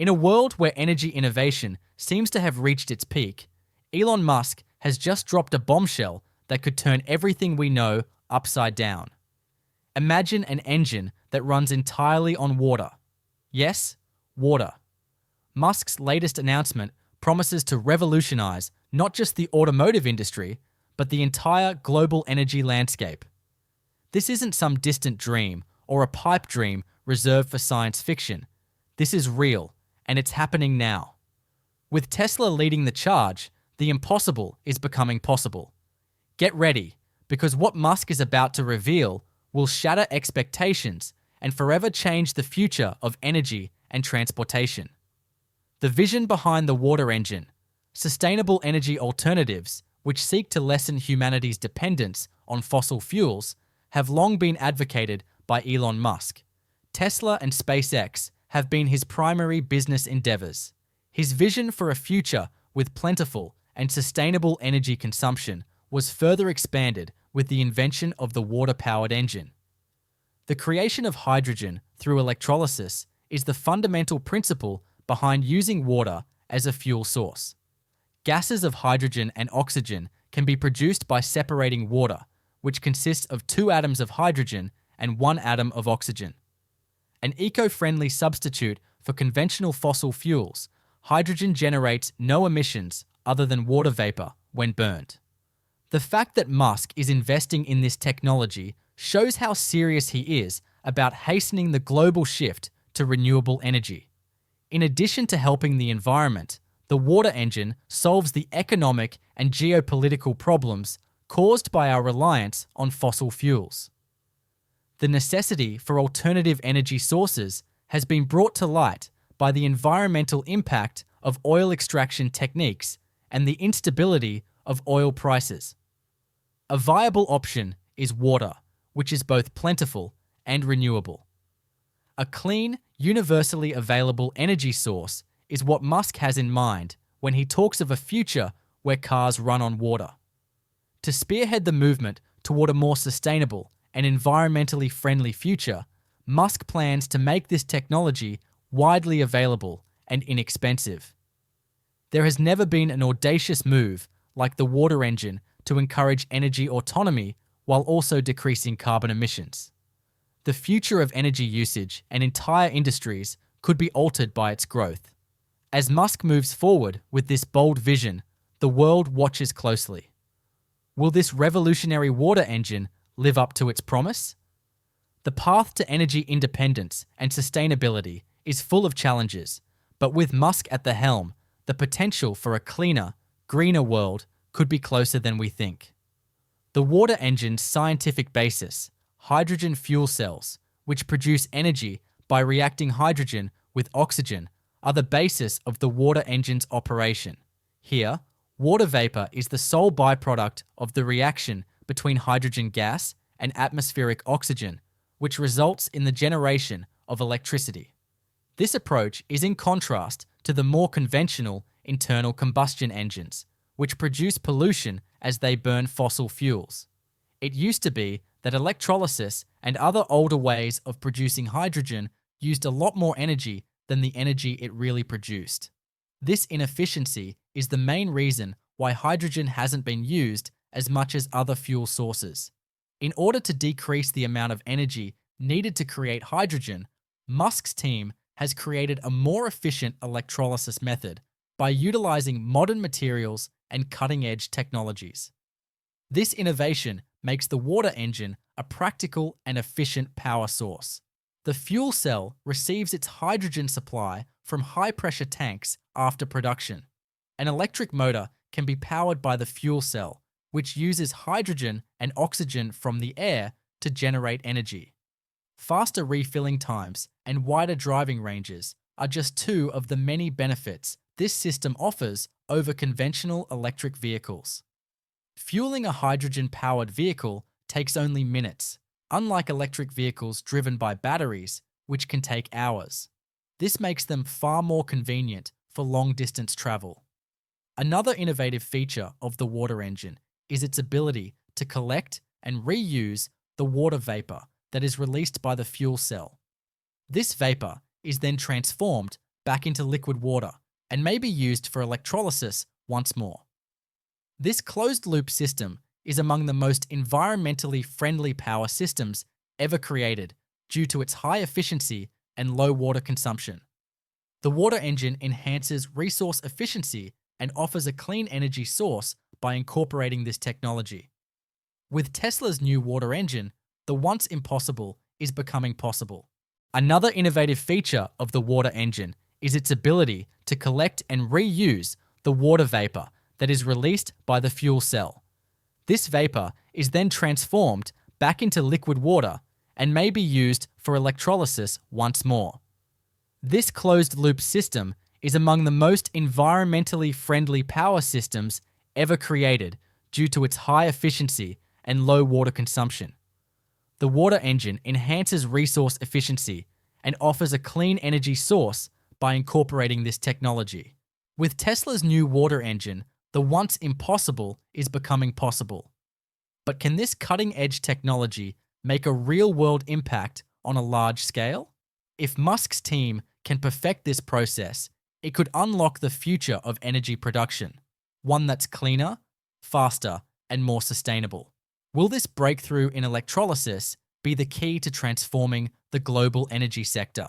In a world where energy innovation seems to have reached its peak, Elon Musk has just dropped a bombshell that could turn everything we know upside down. Imagine an engine that runs entirely on water. Yes, water. Musk's latest announcement promises to revolutionize not just the automotive industry, but the entire global energy landscape. This isn't some distant dream or a pipe dream reserved for science fiction. This is real, and it's happening now. With Tesla leading the charge, the impossible is becoming possible. Get ready, because what Musk is about to reveal will shatter expectations and forever change the future of energy and transportation. The vision behind the water engine, sustainable energy alternatives which seek to lessen humanity's dependence on fossil fuels, have long been advocated by Elon Musk. Tesla and SpaceX have been his primary business endeavors. His vision for a future with plentiful and sustainable energy consumption was further expanded with the invention of the water-powered engine. The creation of hydrogen through electrolysis is the fundamental principle behind using water as a fuel source. Gases of hydrogen and oxygen can be produced by separating water, which consists of 2 atoms of hydrogen and 1 atom of oxygen. An eco-friendly substitute for conventional fossil fuels, hydrogen generates no emissions other than water vapor when burned. The fact that Musk is investing in this technology shows how serious he is about hastening the global shift to renewable energy. In addition to helping the environment, the water engine solves the economic and geopolitical problems caused by our reliance on fossil fuels. The necessity for alternative energy sources has been brought to light by the environmental impact of oil extraction techniques and the instability of oil prices. A viable option is water, which is both plentiful and renewable. A clean, universally available energy source is what Musk has in mind when he talks of a future where cars run on water. To spearhead the movement toward a more sustainable and environmentally friendly future, Musk plans to make this technology widely available and inexpensive. There has never been an audacious move like the water engine to encourage energy autonomy while also decreasing carbon emissions. The future of energy usage and entire industries could be altered by its growth. As Musk moves forward with this bold vision, the world watches closely. Will this revolutionary water engine live up to its promise? The path to energy independence and sustainability is full of challenges, but with Musk at the helm, the potential for a cleaner, greener world could be closer than we think. The water engine's scientific basis, hydrogen fuel cells, which produce energy by reacting hydrogen with oxygen, are the basis of the water engine's operation. Here, water vapor is the sole byproduct of the reaction between hydrogen gas and atmospheric oxygen, which results in the generation of electricity. This approach is in contrast to the more conventional internal combustion engines, which produce pollution as they burn fossil fuels. It used to be that electrolysis and other older ways of producing hydrogen used a lot more energy than the energy it really produced. This inefficiency is the main reason why hydrogen hasn't been used as much as other fuel sources. In order to decrease the amount of energy needed to create hydrogen, Musk's team has created a more efficient electrolysis method by utilizing modern materials and cutting-edge technologies. This innovation makes the water engine a practical and efficient power source. The fuel cell receives its hydrogen supply from high-pressure tanks after production. An electric motor can be powered by the fuel cell, which uses hydrogen and oxygen from the air to generate energy. Faster refilling times and wider driving ranges are just 2 of the many benefits this system offers over conventional electric vehicles. Fueling a hydrogen-powered vehicle takes only minutes, unlike electric vehicles driven by batteries, which can take hours. This makes them far more convenient for long-distance travel. Another innovative feature of the water engine is its ability to collect and reuse the water vapor that is released by the fuel cell. This vapor is then transformed back into liquid water and may be used for electrolysis once more. This closed-loop system is among the most environmentally friendly power systems ever created due to its high efficiency and low water consumption. The water engine enhances resource efficiency and offers a clean energy source by incorporating this technology. With Tesla's new water engine, the once impossible is becoming possible. Another innovative feature of the water engine is its ability to collect and reuse the water vapor that is released by the fuel cell. This vapor is then transformed back into liquid water and may be used for electrolysis once more. This closed-loop system is among the most environmentally friendly power systems ever created due to its high efficiency and low water consumption. The water engine enhances resource efficiency and offers a clean energy source by incorporating this technology. With Tesla's new water engine, the once impossible is becoming possible. But can this cutting-edge technology make a real-world impact on a large scale? If Musk's team can perfect this process, it could unlock the future of energy production, one that's cleaner, faster, and more sustainable. Will this breakthrough in electrolysis be the key to transforming the global energy sector?